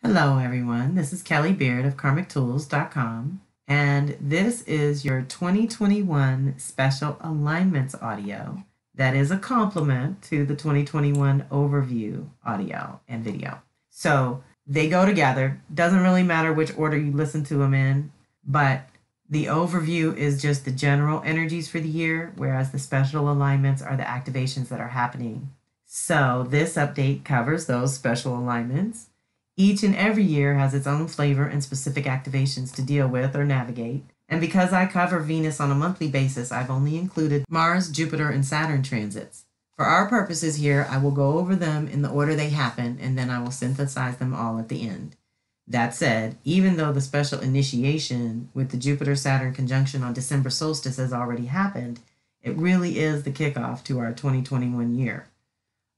Hello, everyone. This is Kelly Beard of KarmicTools.com, and this is your 2021 Special Alignments audio that is a complement to the 2021 Overview audio and video. So they go together. Doesn't really matter which order you listen to them in, but the overview is just the general energies for the year, whereas the special alignments are the activations that are happening. So this update covers those special alignments. Each and every year has its own flavor and specific activations to deal with or navigate. And because I cover Venus on a monthly basis, I've only included Mars, Jupiter, and Saturn transits. For our purposes here, I will go over them in the order they happen, and then I will synthesize them all at the end. That said, even though the special initiation with the Jupiter-Saturn conjunction on December solstice has already happened, it really is the kickoff to our 2021 year.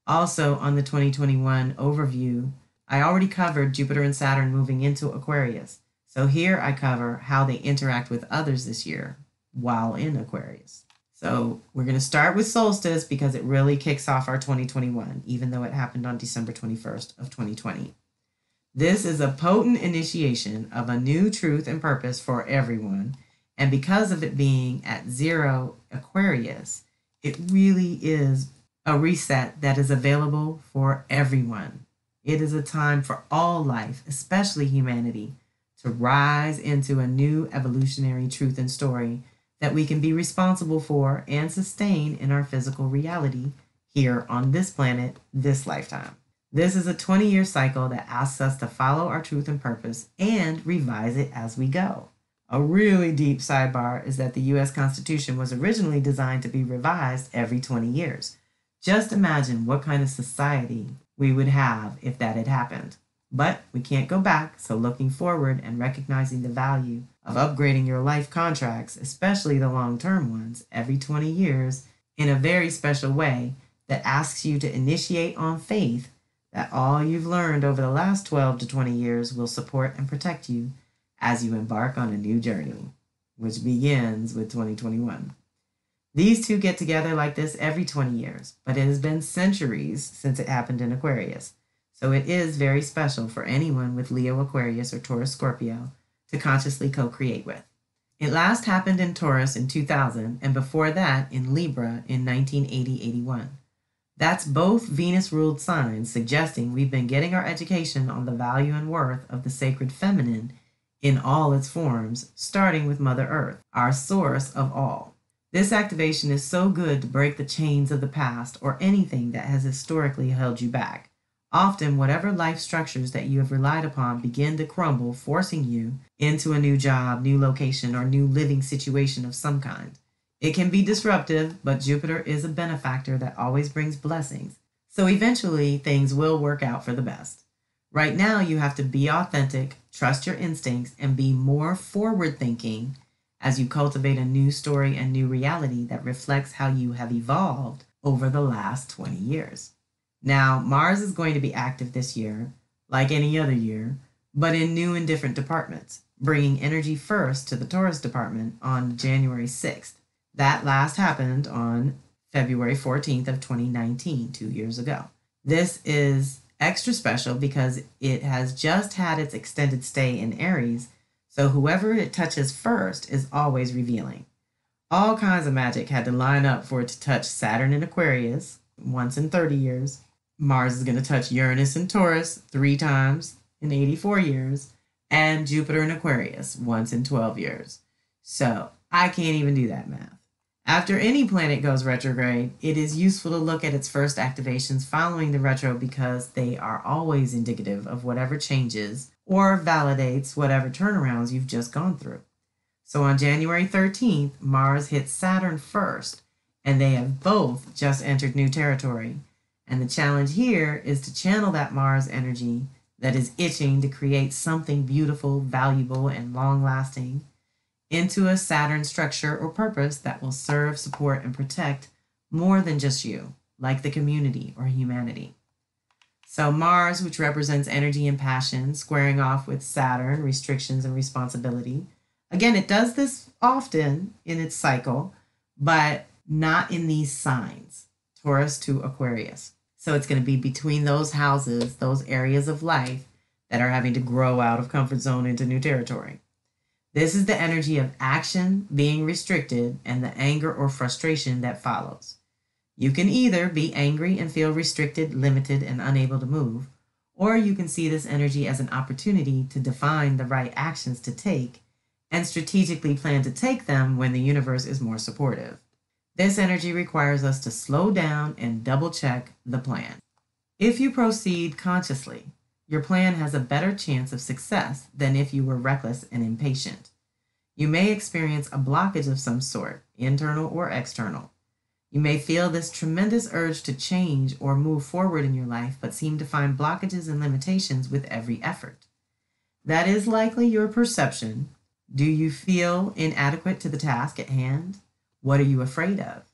Also, on the 2021 overview, I already covered Jupiter and Saturn moving into Aquarius. So here I cover how they interact with others this year while in Aquarius. So we're going to start with solstice because it really kicks off our 2021, even though it happened on December 21st of 2020. This is a potent initiation of a new truth and purpose for everyone. And because of it being at 0 Aquarius, it really is a reset that is available for everyone. It is a time for all life, especially humanity, to rise into a new evolutionary truth and story that we can be responsible for and sustain in our physical reality here on this planet, this lifetime. This is a 20-year cycle that asks us to follow our truth and purpose and revise it as we go. A really deep sidebar is that the U.S. Constitution was originally designed to be revised every 20 years. Just imagine what kind of society we would have if that had happened. But we can't go back, so looking forward and recognizing the value of upgrading your life contracts, especially the long-term ones, every 20 years in a very special way that asks you to initiate on faith that all you've learned over the last 12 to 20 years will support and protect you as you embark on a new journey, which begins with 2021. These two get together like this every 20 years, but it has been centuries since it happened in Aquarius. So it is very special for anyone with Leo Aquarius or Taurus Scorpio to consciously co-create with. It last happened in Taurus in 2000 and before that in Libra in 1980-81. That's both Venus-ruled signs suggesting we've been getting our education on the value and worth of the sacred feminine in all its forms, starting with Mother Earth, our source of all. This activation is so good to break the chains of the past or anything that has historically held you back. Often, whatever life structures that you have relied upon begin to crumble, forcing you into a new job, new location, or new living situation of some kind. It can be disruptive, but Jupiter is a benefactor that always brings blessings. So eventually, things will work out for the best. Right now, you have to be authentic, trust your instincts, and be more forward-thinking as you cultivate a new story and new reality that reflects how you have evolved over the last 20 years. Now, Mars is going to be active this year, like any other year, but in new and different departments, bringing energy first to the Taurus department on January 6th. That last happened on February 14th of 2019, 2 years ago. This is extra special because it has just had its extended stay in Aries, so whoever it touches first is always revealing. All kinds of magic had to line up for it to touch Saturn in Aquarius once in 30 years. Mars is going to touch Uranus in Taurus 3 times in 84 years, and Jupiter in Aquarius once in 12 years. So I can't even do that math. After any planet goes retrograde, it is useful to look at its first activations following the retro because they are always indicative of whatever changes or validates whatever turnarounds you've just gone through. So on January 13th, Mars hits Saturn first, and they have both just entered new territory. And the challenge here is to channel that Mars energy that is itching to create something beautiful, valuable, and long-lasting into a Saturn structure or purpose that will serve, support, and protect more than just you, like the community or humanity. So Mars, which represents energy and passion, squaring off with Saturn, restrictions and responsibility. Again, it does this often in its cycle, but not in these signs, Taurus to Aquarius. So it's going to be between those houses, those areas of life that are having to grow out of comfort zone into new territory. This is the energy of action being restricted and the anger or frustration that follows. You can either be angry and feel restricted, limited, and unable to move, or you can see this energy as an opportunity to define the right actions to take and strategically plan to take them when the universe is more supportive. This energy requires us to slow down and double check the plan. If you proceed consciously, your plan has a better chance of success than if you were reckless and impatient. You may experience a blockage of some sort, internal or external. You may feel this tremendous urge to change or move forward in your life, but seem to find blockages and limitations with every effort. That is likely your perception. Do you feel inadequate to the task at hand? What are you afraid of?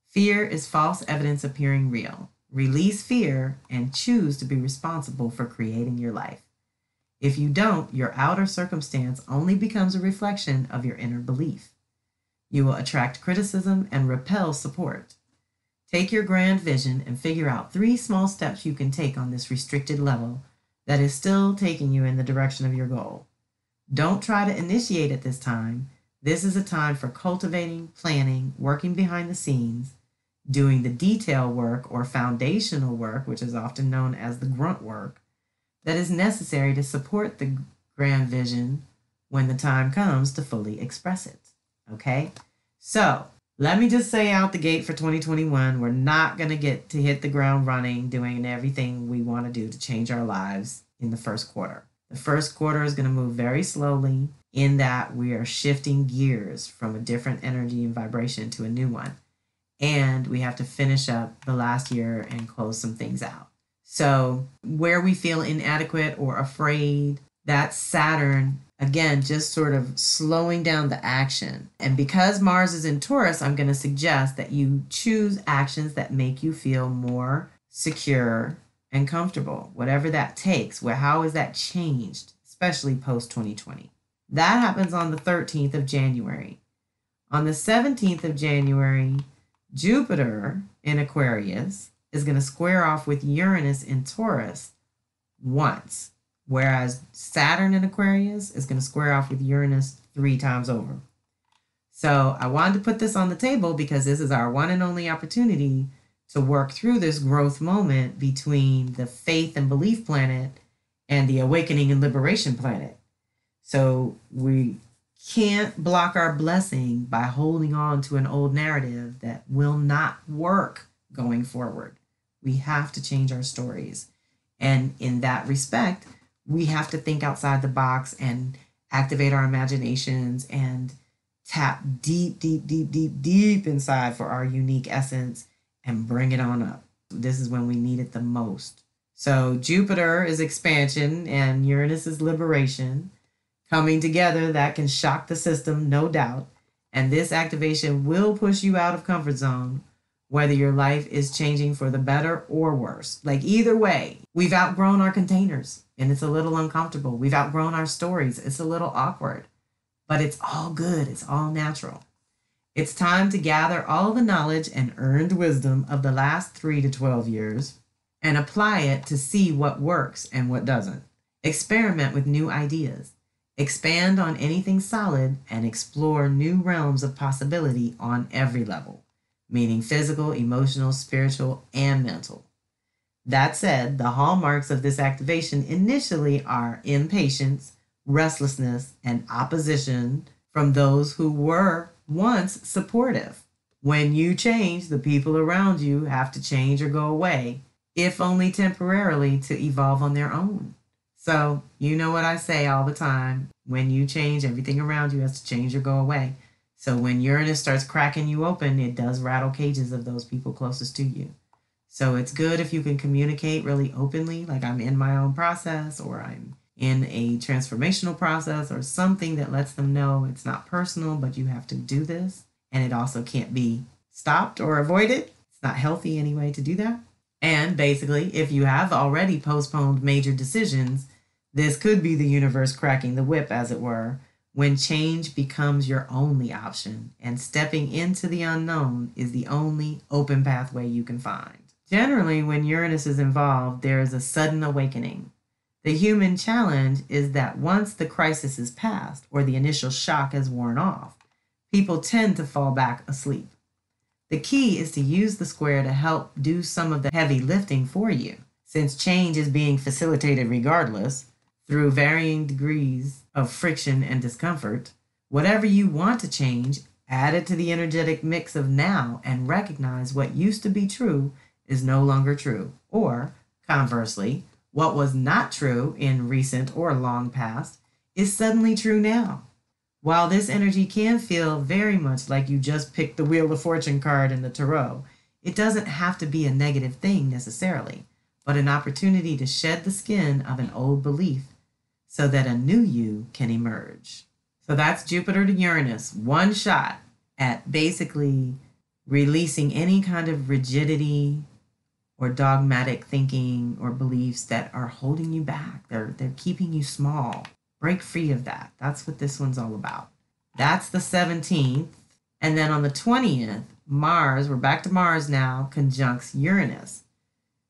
Fear is false evidence appearing real. Release fear and choose to be responsible for creating your life. If you don't, your outer circumstance only becomes a reflection of your inner belief. You will attract criticism and repel support. Take your grand vision and figure out 3 small steps you can take on this restricted level that is still taking you in the direction of your goal. Don't try to initiate at this time. This is a time for cultivating, planning, working behind the scenes, doing the detail work or foundational work, which is often known as the grunt work, that is necessary to support the grand vision when the time comes to fully express it. Okay? So, let me just say out the gate for 2021, we're not going to get to hit the ground running, doing everything we want to do to change our lives in the first quarter. The first quarter is going to move very slowly in that we are shifting gears from a different energy and vibration to a new one. And we have to finish up the last year and close some things out. So where we feel inadequate or afraid, that's Saturn, again, just sort of slowing down the action. And because Mars is in Taurus, I'm going to suggest that you choose actions that make you feel more secure and comfortable, whatever that takes. How is that changed, especially post-2020? That happens on the 13th of January. On the 17th of January, Jupiter in Aquarius is going to square off with Uranus in Taurus once, whereas Saturn in Aquarius is going to square off with Uranus 3 times over. So I wanted to put this on the table because this is our one and only opportunity to work through this growth moment between the faith and belief planet and the awakening and liberation planet. So we can't block our blessing by holding on to an old narrative that will not work going forward. We have to change our stories. And in that respect, we have to think outside the box and activate our imaginations and tap deep, deep, deep, deep, deep inside for our unique essence and bring it on up. This is when we need it the most. So Jupiter is expansion and Uranus is liberation. Coming together, that can shock the system, no doubt. And this activation will push you out of comfort zone, whether your life is changing for the better or worse. Like either way, we've outgrown our containers and it's a little uncomfortable. We've outgrown our stories. It's a little awkward, but it's all good. It's all natural. It's time to gather all the knowledge and earned wisdom of the last 3 to 12 years and apply it to see what works and what doesn't. Experiment with new ideas. Expand on anything solid and explore new realms of possibility on every level, meaning physical, emotional, spiritual, and mental. That said, the hallmarks of this activation initially are impatience, restlessness, and opposition from those who were once supportive. When you change, the people around you have to change or go away, if only temporarily, to evolve on their own. So, you know what I say all the time. When you change, everything around you has to change or go away. So when Uranus starts cracking you open, it does rattle cages of those people closest to you. So it's good if you can communicate really openly, like I'm in my own process or I'm in a transformational process or something that lets them know it's not personal, but you have to do this. And it also can't be stopped or avoided. It's not healthy anyway to do that. And basically, if you have already postponed major decisions, this could be the universe cracking the whip, as it were, when change becomes your only option and stepping into the unknown is the only open pathway you can find. Generally, when Uranus is involved, there is a sudden awakening. The human challenge is that once the crisis is past or the initial shock has worn off, people tend to fall back asleep. The key is to use the square to help do some of the heavy lifting for you. Since change is being facilitated regardless, through varying degrees of friction and discomfort, whatever you want to change, add it to the energetic mix of now and recognize what used to be true is no longer true. Or, conversely, what was not true in recent or long past is suddenly true now. While this energy can feel very much like you just picked the Wheel of Fortune card in the tarot, it doesn't have to be a negative thing necessarily, but an opportunity to shed the skin of an old belief so that a new you can emerge. So that's Jupiter to Uranus, one shot at basically releasing any kind of rigidity or dogmatic thinking or beliefs that are holding you back. They're keeping you small. Break free of that. That's what this one's all about. That's the 17th. And then on the 20th, Mars, we're back to Mars now, conjuncts Uranus.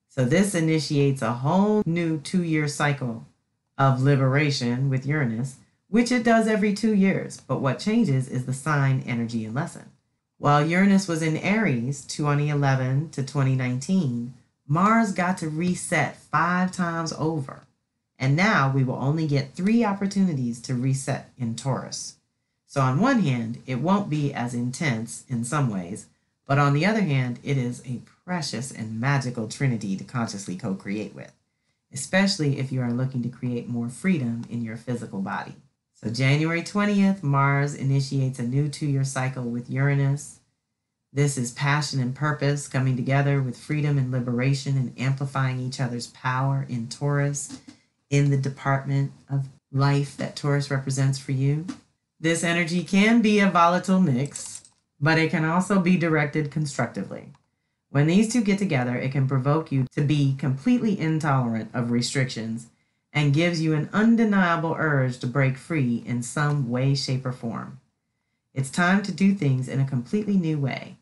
So this initiates a whole new 2-year cycle of liberation with Uranus, which it does every 2 years. But what changes is the sign, energy, and lesson. While Uranus was in Aries 2011 to 2019, Mars got to reset 5 times over. And now we will only get 3 opportunities to reset in Taurus. So on one hand, it won't be as intense in some ways, but on the other hand, it is a precious and magical trinity to consciously co-create with, especially if you are looking to create more freedom in your physical body. So January 20th, Mars initiates a new 2-year cycle with Uranus. This is passion and purpose coming together with freedom and liberation and amplifying each other's power in Taurus, in the department of life that Taurus represents for you. This energy can be a volatile mix, but it can also be directed constructively. When these two get together, it can provoke you to be completely intolerant of restrictions and gives you an undeniable urge to break free in some way, shape, or form. It's time to do things in a completely new way.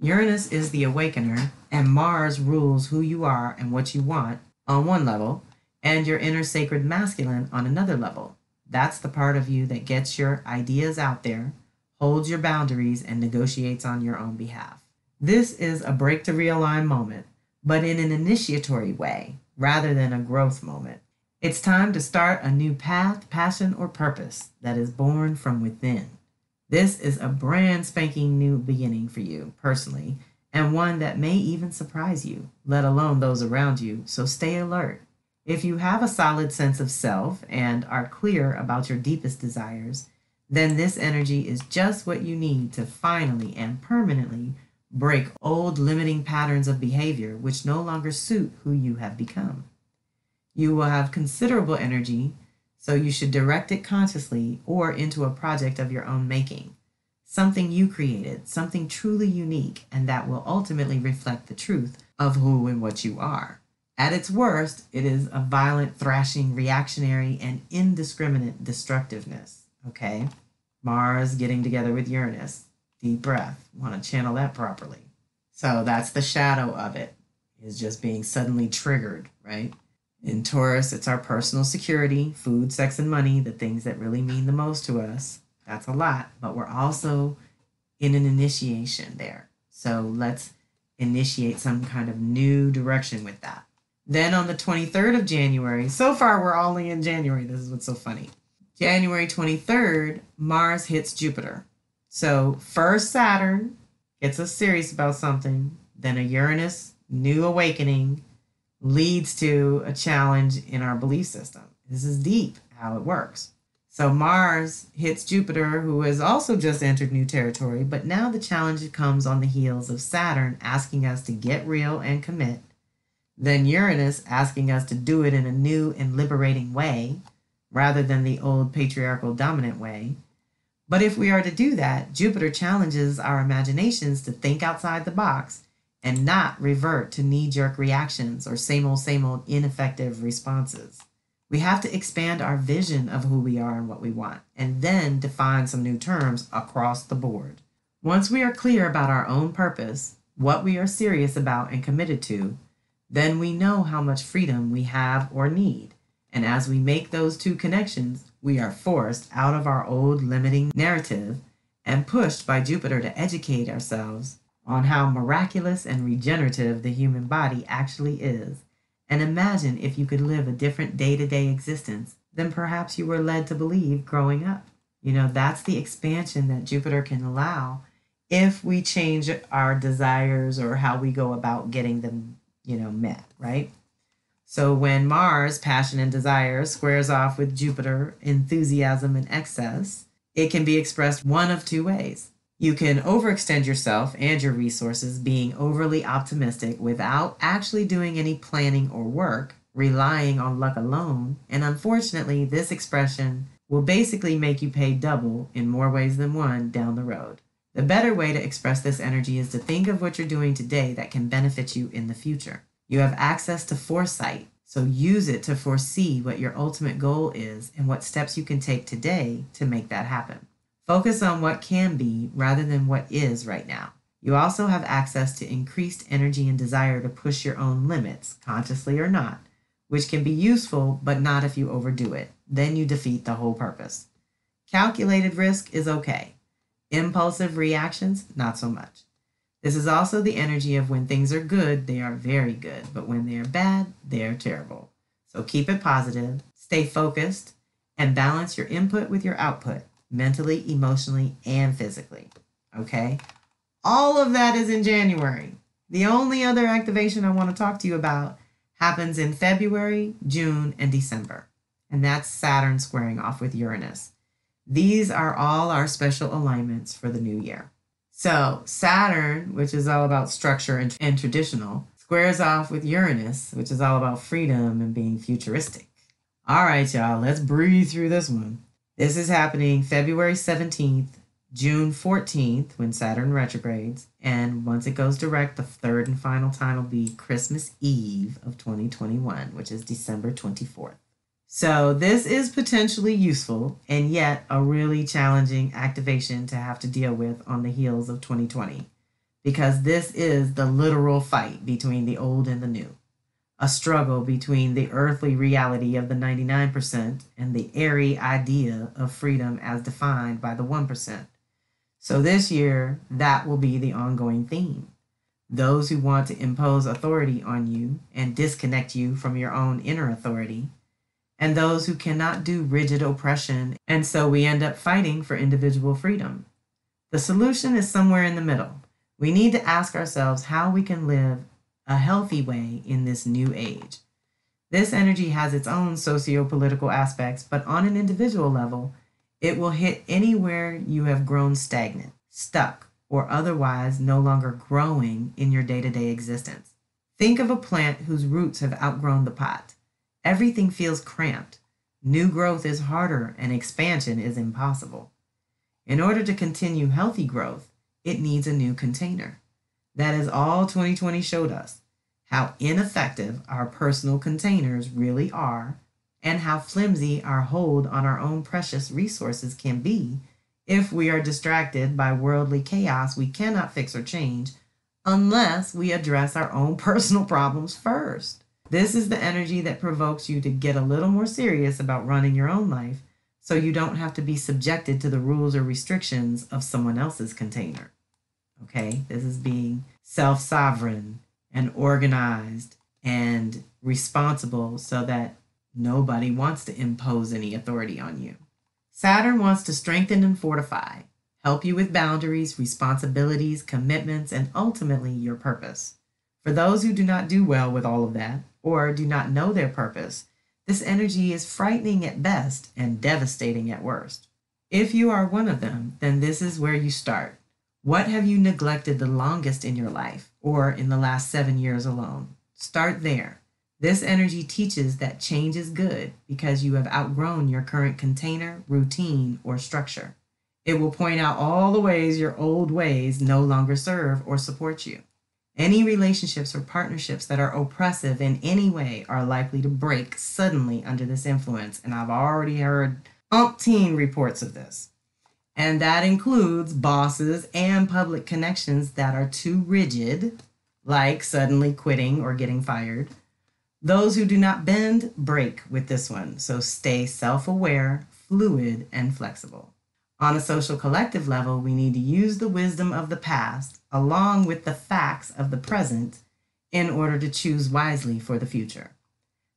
Uranus is the awakener, and Mars rules who you are and what you want on one level, and your inner sacred masculine on another level. That's the part of you that gets your ideas out there, holds your boundaries, and negotiates on your own behalf. This is a break to realign moment, but in an initiatory way rather than a growth moment. It's time to start a new path, passion, or purpose that is born from within. This is a brand spanking new beginning for you personally, and one that may even surprise you, let alone those around you, so stay alert. If you have a solid sense of self and are clear about your deepest desires, then this energy is just what you need to finally and permanently break old limiting patterns of behavior which no longer suit who you have become. You will have considerable energy, so you should direct it consciously or into a project of your own making, something you created, something truly unique, and that will ultimately reflect the truth of who and what you are. At its worst, it is a violent, thrashing, reactionary, and indiscriminate destructiveness, okay? Mars getting together with Uranus. Deep breath. Want to channel that properly. So that's the shadow of it, is just being suddenly triggered, right? In Taurus, it's our personal security, food, sex, and money, the things that really mean the most to us. That's a lot, but we're also in an initiation there. So let's initiate some kind of new direction with that. Then on the 23rd of January, so far we're only in January, this is what's so funny. January 23rd, Mars hits Jupiter. So first Saturn gets us serious about something, then a Uranus new awakening leads to a challenge in our belief system. This is deep how it works. So Mars hits Jupiter, who has also just entered new territory, but now the challenge comes on the heels of Saturn asking us to get real and commit. Then Uranus asking us to do it in a new and liberating way, rather than the old patriarchal dominant way. But if we are to do that, Jupiter challenges our imaginations to think outside the box and not revert to knee-jerk reactions or same old ineffective responses. We have to expand our vision of who we are and what we want, and then define some new terms across the board. Once we are clear about our own purpose, what we are serious about and committed to, then we know how much freedom we have or need, And as we make those two connections, we are forced out of our old limiting narrative and pushed by Jupiter to educate ourselves on how miraculous and regenerative the human body actually is. And imagine if you could live a different day-to-day existence than perhaps you were led to believe growing up. That's the expansion that Jupiter can allow if we change our desires or how we go about getting them, met, right? So when Mars, passion and desire, squares off with Jupiter, enthusiasm and excess, it can be expressed one of two ways. You can overextend yourself and your resources, being overly optimistic without actually doing any planning or work, relying on luck alone. And unfortunately, this expression will basically make you pay double in more ways than one down the road. The better way to express this energy is to think of what you're doing today that can benefit you in the future. You have access to foresight, so use it to foresee what your ultimate goal is and what steps you can take today to make that happen. Focus on what can be rather than what is right now. You also have access to increased energy and desire to push your own limits, consciously or not, which can be useful, but not if you overdo it. Then you defeat the whole purpose. Calculated risk is okay. Impulsive reactions, not so much. This is also the energy of when things are good, they are very good, but when they are bad, they are terrible. So keep it positive, stay focused, and balance your input with your output, mentally, emotionally, and physically. Okay? All of that is in January. The only other activation I want to talk to you about happens in February, June, and December. And that's Saturn squaring off with Uranus. These are all our special alignments for the new year. So Saturn, which is all about structure and traditional, squares off with Uranus, which is all about freedom and being futuristic. All right, y'all, let's breathe through this one. This is happening February 17th, June 14th, when Saturn retrogrades. And once it goes direct, the third and final time will be Christmas Eve of 2021, which is December 24th. So this is potentially useful and yet a really challenging activation to have to deal with on the heels of 2020, because this is the literal fight between the old and the new, a struggle between the earthly reality of the 99% and the airy idea of freedom as defined by the 1%. So this year, that will be the ongoing theme. Those who want to impose authority on you and disconnect you from your own inner authority, and those who cannot do rigid oppression, and so we end up fighting for individual freedom. The solution is somewhere in the middle. We need to ask ourselves how we can live a healthy way in this new age. This energy has its own socio-political aspects, but on an individual level, it will hit anywhere you have grown stagnant, stuck, or otherwise no longer growing in your day-to-day existence. Think of a plant whose roots have outgrown the pot. Everything feels cramped. New growth is harder and expansion is impossible. In order to continue healthy growth, it needs a new container. That is all 2020 showed us, how ineffective our personal containers really are and how flimsy our hold on our own precious resources can be if we are distracted by worldly chaos we cannot fix or change unless we address our own personal problems first. This is the energy that provokes you to get a little more serious about running your own life so you don't have to be subjected to the rules or restrictions of someone else's container. Okay? This is being self-sovereign and organized and responsible so that nobody wants to impose any authority on you. Saturn wants to strengthen and fortify, help you with boundaries, responsibilities, commitments, and ultimately your purpose. For those who do not do well with all of that, or do not know their purpose, this energy is frightening at best and devastating at worst. If you are one of them, then this is where you start. What have you neglected the longest in your life, or in the last 7 years alone? Start there. This energy teaches that change is good because you have outgrown your current container, routine, or structure. It will point out all the ways your old ways no longer serve or support you. Any relationships or partnerships that are oppressive in any way are likely to break suddenly under this influence, and I've already heard umpteen reports of this. And that includes bosses and public connections that are too rigid, like suddenly quitting or getting fired, Those who do not bend break with this one, so stay self-aware, fluid, and flexible. On a social collective level, we need to use the wisdom of the past along with the facts of the present in order to choose wisely for the future.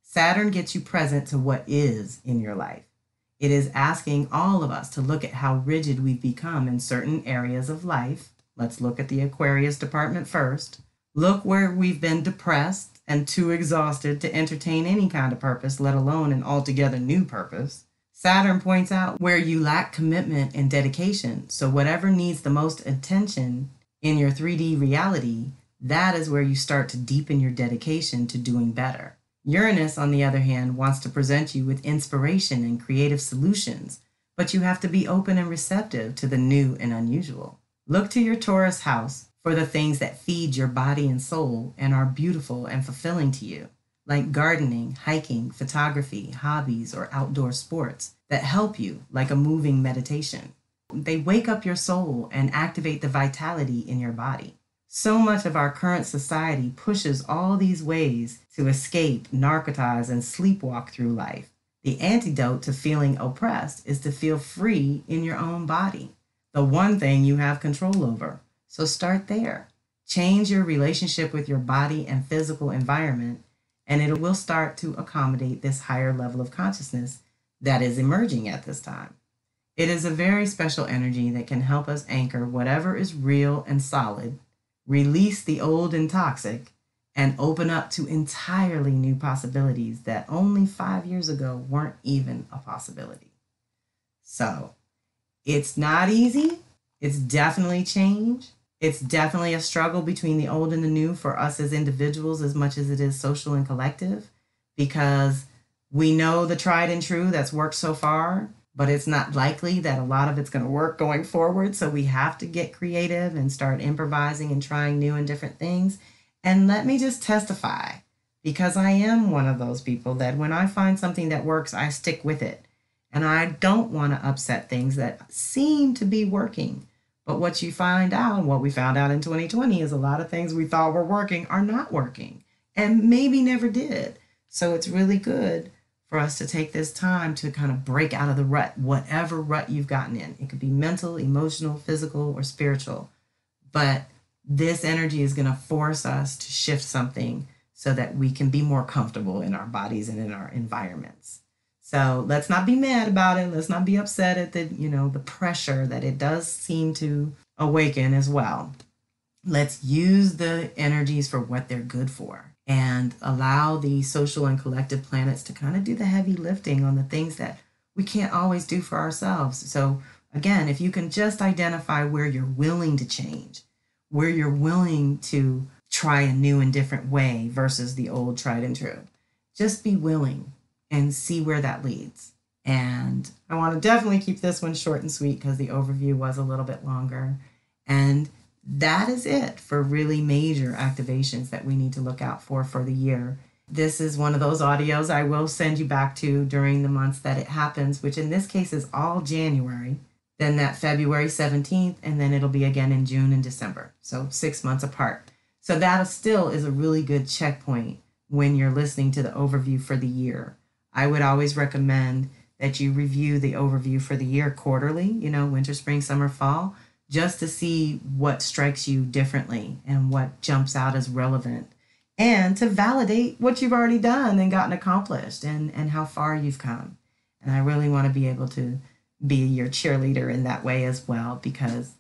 Saturn gets you present to what is in your life. It is asking all of us to look at how rigid we've become in certain areas of life. Let's look at the Aquarius department first. Look where we've been depressed and too exhausted to entertain any kind of purpose, let alone an altogether new purpose. Saturn points out where you lack commitment and dedication. So whatever needs the most attention in your 3D reality, that is where you start to deepen your dedication to doing better. Uranus, on the other hand, wants to present you with inspiration and creative solutions, but you have to be open and receptive to the new and unusual. Look to your Taurus house for the things that feed your body and soul and are beautiful and fulfilling to you, like gardening, hiking, photography, hobbies, or outdoor sports that help you, like a moving meditation. They wake up your soul and activate the vitality in your body. So much of our current society pushes all these ways to escape, narcotize, and sleepwalk through life. The antidote to feeling oppressed is to feel free in your own body, the one thing you have control over. So start there. Change your relationship with your body and physical environment, and it will start to accommodate this higher level of consciousness that is emerging at this time. It is a very special energy that can help us anchor whatever is real and solid, release the old and toxic, and open up to entirely new possibilities that only 5 years ago weren't even a possibility. So it's not easy. It's definitely change. It's definitely a struggle between the old and the new for us as individuals as much as it is social and collective, because we know the tried and true that's worked so far, but it's not likely that a lot of it's going to work going forward. So we have to get creative and start improvising and trying new and different things. And let me just testify, because I am one of those people that when I find something that works, I stick with it. And I don't want to upset things that seem to be working. But what you find out, what we found out in 2020, is a lot of things we thought were working are not working and maybe never did. So it's really good for us to take this time to kind of break out of the rut, whatever rut you've gotten in. It could be mental, emotional, physical, or spiritual. But this energy is going to force us to shift something so that we can be more comfortable in our bodies and in our environments. So let's not be mad about it. Let's not be upset at the pressure that it does seem to awaken as well. Let's use the energies for what they're good for and allow the social and collective planets to kind of do the heavy lifting on the things that we can't always do for ourselves. So again, if you can just identify where you're willing to change, where you're willing to try a new and different way versus the old tried and true, just be willing and see where that leads. And I want to definitely keep this one short and sweet because the overview was a little bit longer. And that is it for really major activations that we need to look out for the year. This is one of those audios I will send you back to during the months that it happens, which in this case is all January, then that February 17th, and then it'll be again in June and December. So 6 months apart. So that still is a really good checkpoint when you're listening to the overview for the year. I would always recommend that you review the overview for the year quarterly, winter, spring, summer, fall, just to see what strikes you differently and what jumps out as relevant, and to validate what you've already done and gotten accomplished and how far you've come. And I really want to be able to be your cheerleader in that way as well, because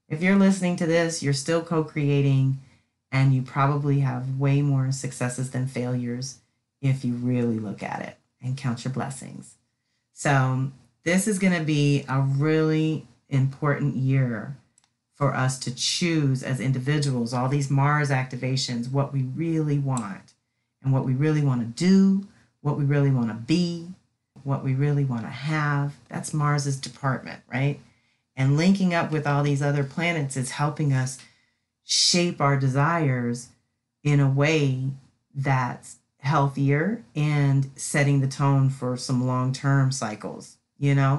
if you're listening to this, you're still co-creating, and you probably have way more successes than failures if you really look at it and count your blessings. So this is going to be a really important year for us to choose as individuals, all these Mars activations, what we really want and what we really want to do, what we really want to be, what we really want to have. That's Mars's department, right? And linking up with all these other planets is helping us shape our desires in a way that's healthier and setting the tone for some long-term cycles,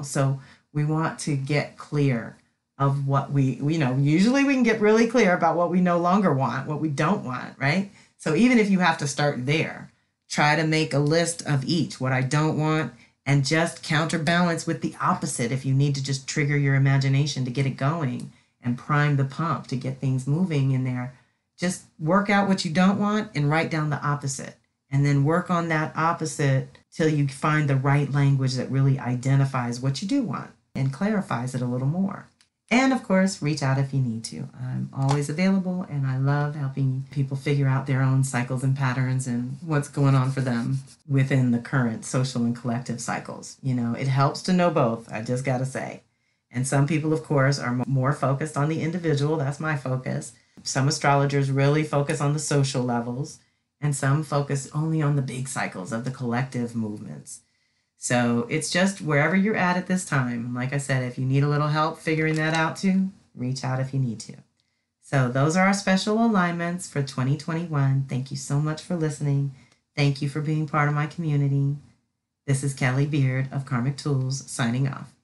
So we want to get clear of what usually we can get really clear about what we no longer want, what we don't want, right? So even if you have to start there, try to make a list of each, what I don't want, and just counterbalance with the opposite if you need to just trigger your imagination to get it going and prime the pump to get things moving in there. Just work out what you don't want and write down the opposite. And then work on that opposite till you find the right language that really identifies what you do want and clarifies it a little more. And of course, reach out if you need to. I'm always available, and I love helping people figure out their own cycles and patterns and what's going on for them within the current social and collective cycles. You know, it helps to know both, I just got to say. And some people, of course, are more focused on the individual. That's my focus. Some astrologers really focus on the social levels, and some focus only on the big cycles of the collective movements. So it's just wherever you're at this time. Like I said, if you need a little help figuring that out too, reach out if you need to. So those are our special alignments for 2021. Thank you so much for listening. Thank you for being part of my community. This is Kelly Beard of Karmic Tools signing off.